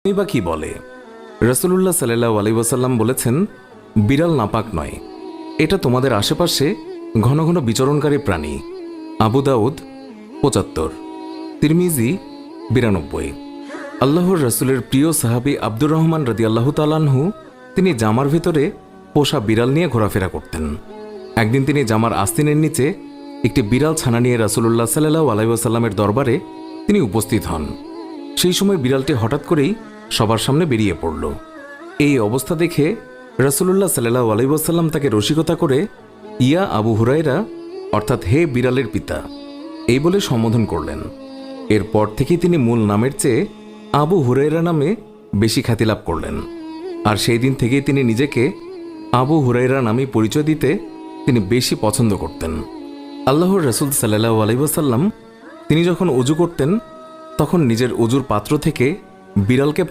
বা কি বলে? রাসূলুল্লাহ সাল্লাল্লাহু আলাইহি ওয়াসাল্লাম বলেছেন, বিড়াল নাপাক নয়, এটা তোমাদের আশেপাশে ঘন ঘন বিচরণকারী প্রাণী। আবু দাউদ ৭৫, তিরমিজি ৯২। আল্লাহর রাসূলের প্রিয় সাহাবী আব্দুর রহমান রাদিয়াল্লাহু তাআলা আনহু তিনি জামার ভেতরে পোষা বিড়াল নিয়ে ঘোরাফেরা করতেন। একদিন তিনি জামার আস্তিনের নিচে একটি বিড়াল ছানা নিয়ে রাসূলুল্লাহ সাল্লাল্লাহু আলাইহি ওয়াসাল্লামের দরবারে তিনি উপস্থিত হন। সেই সময় বিড়ালটি হঠাৎ করেই সবার সামনে বেরিয়ে পড়ল। এই অবস্থা দেখে রাসূলুল্লাহ সাল্লাল্লাহু আলাইহি ওয়াসাল্লাম তাকে রসিকতা করে ইয়া আবু হুরায়রা, অর্থাৎ হে বিড়ালের পিতা, এই বলে সম্বোধন করলেন। এরপর থেকেই তিনি মূল নামের চেয়ে আবু হুরায়রা নামে বেশি খ্যাতি লাভ করলেন। আর সেই দিন থেকেই তিনি নিজেকে আবু হুরায়রা নামে পরিচয় দিতে তিনি বেশি পছন্দ করতেন। আল্লাহর রাসূল সাল্লাল্লাহু আলাইহি ওয়াসাল্লাম তিনি যখন ওযু করতেন তখন নিজের ওযুর পাত্র থেকে বিড়ালকে